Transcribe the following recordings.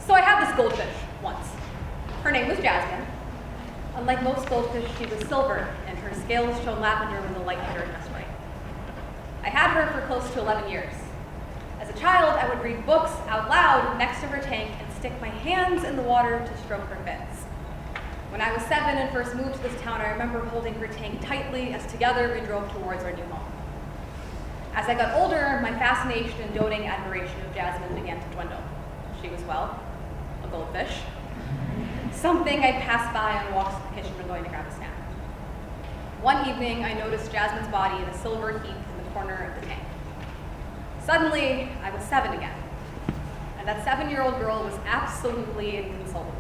So I had this goldfish once. Her name was Jasmine. Unlike most goldfish, she was silver, and her scales shone lavender when the light hit her just right. I had her for close to 11 years. As a child, I would read books out loud next to her tank and stick my hands in the water to stroke her fins. When I was 7 and first moved to this town, I remember holding her tank tightly as together we drove towards our new home. As I got older, my fascination and doting admiration of Jasmine began to dwindle. She was, well, a goldfish. Something I'd pass by on walks to the kitchen when going to grab a snack. One evening, I noticed Jasmine's body in a silver heap in the corner of the tank. Suddenly, I was 7 again, and that 7-year-old girl was absolutely inconsolable.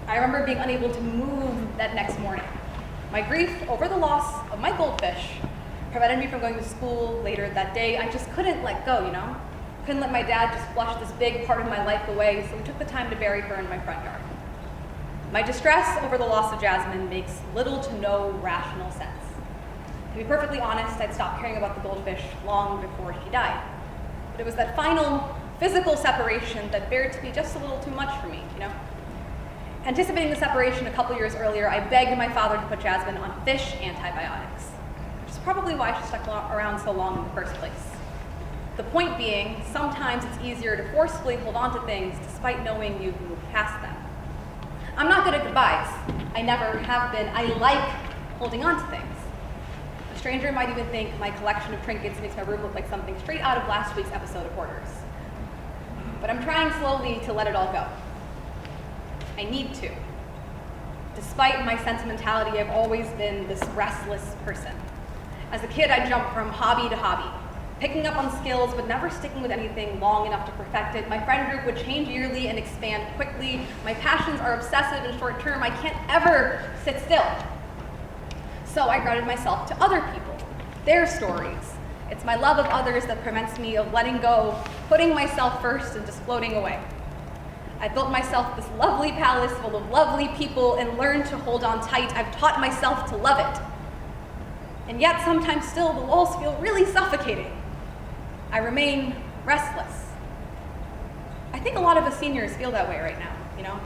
I remember being unable to move that next morning. My grief over the loss of my goldfish prevented me from going to school later that day. I just couldn't let go, you know? Couldn't let my dad just flush this big part of my life away, so we took the time to bury her in my front yard. My distress over the loss of Jasmine makes little to no rational sense. To be perfectly honest, I'd stopped caring about the goldfish long before she died. But it was that final physical separation that bared to be just a little too much for me, you know? Anticipating the separation a couple years earlier, I begged my father to put Jasmine on fish antibiotics, which is probably why she stuck around so long in the first place. The point being, sometimes it's easier to forcefully hold on to things despite knowing you've moved past them. I'm not good at goodbyes. I never have been. I like holding on to things. A stranger might even think my collection of trinkets makes my room look like something straight out of last week's episode of Hoarders. But I'm trying slowly to let it all go. I need to. Despite my sentimentality, I've always been this restless person. As a kid, I jumped from hobby to hobby, picking up on skills but never sticking with anything long enough to perfect it. My friend group would change yearly and expand quickly. My passions are obsessive and short term. I can't ever sit still. So I grounded myself to other people, their stories. It's my love of others that prevents me of letting go, putting myself first and just floating away. I built myself this lovely palace full of lovely people and learned to hold on tight. I've taught myself to love it. And yet sometimes still the walls feel really suffocating. I remain restless. I think a lot of us seniors feel that way right now, you know?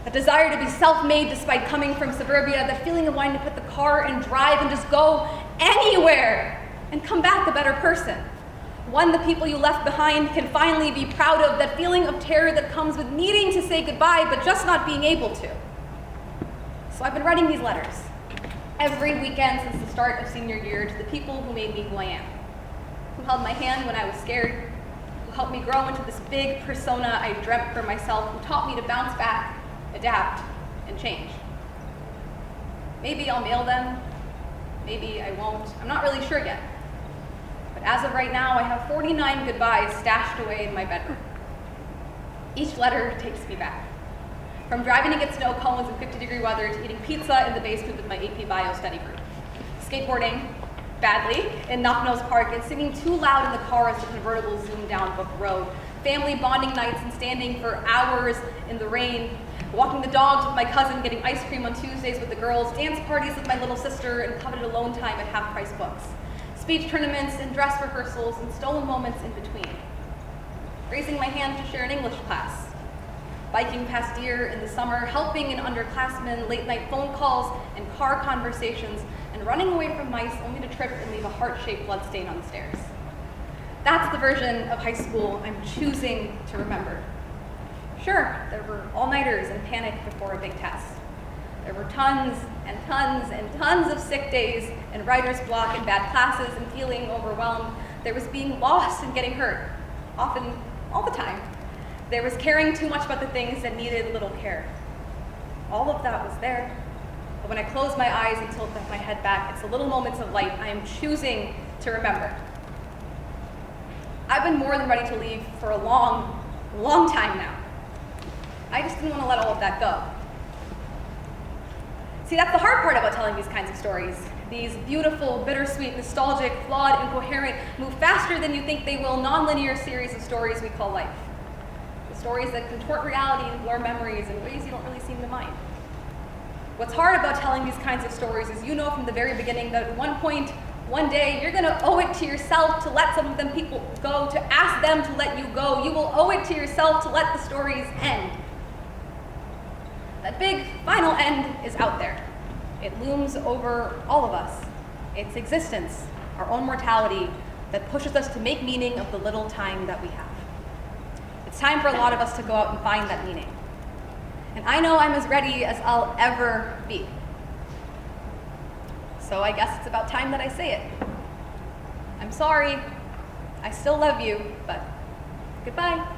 The desire to be self-made despite coming from suburbia, the feeling of wanting to put the car and drive and just go anywhere and come back a better person. One the people you left behind can finally be proud of, that feeling of terror that comes with needing to say goodbye but just not being able to. So I've been writing these letters every weekend since the start of senior year to the people who made me who I am, who held my hand when I was scared, who helped me grow into this big persona I dreamt for myself, who taught me to bounce back, adapt, and change. Maybe I'll mail them, maybe I won't. I'm not really sure yet. But as of right now, I have 49 goodbyes stashed away in my bedroom. Each letter takes me back. From driving to get snow cones in 50-degree weather to eating pizza in the basement with my AP Bio study group. Skateboarding, badly, in Knock-Nose Park and singing too loud in the car as the convertible zoomed down Book Road. Family bonding nights and standing for hours in the rain. Walking the dogs with my cousin, getting ice cream on Tuesdays with the girls. Dance parties with my little sister and coveted alone time at half-price books. Speech tournaments and dress rehearsals and stolen moments in between. Raising my hand to share an English class. Biking past deer in the summer, helping an underclassman, late-night phone calls and car conversations, and running away from mice only to trip and leave a heart-shaped bloodstain on the stairs. That's the version of high school I'm choosing to remember. Sure, there were all-nighters and panic before a big test. There were tons and tons and tons of sick days and writer's block and bad classes and feeling overwhelmed. There was being lost and getting hurt, often all the time. There was caring too much about the things that needed little care. All of that was there. But when I close my eyes and tilt my head back, it's the little moments of light I am choosing to remember. I've been more than ready to leave for a long, long time now. I just didn't want to let all of that go. See, that's the hard part about telling these kinds of stories. These beautiful, bittersweet, nostalgic, flawed, incoherent, move faster than you think they will, nonlinear series of stories we call life. The stories that contort reality and blur memories in ways you don't really seem to mind. What's hard about telling these kinds of stories is you know from the very beginning that at one point, One day, you're gonna owe it to yourself to let some of them people go, to ask them to let you go. You will owe it to yourself to let the stories end. That big final end is out there. It looms over all of us. Its existence, our own mortality, that pushes us to make meaning of the little time that we have. It's time for a lot of us to go out and find that meaning. And I know I'm as ready as I'll ever be. So I guess it's about time that I say it. I'm sorry. I still love you, but goodbye.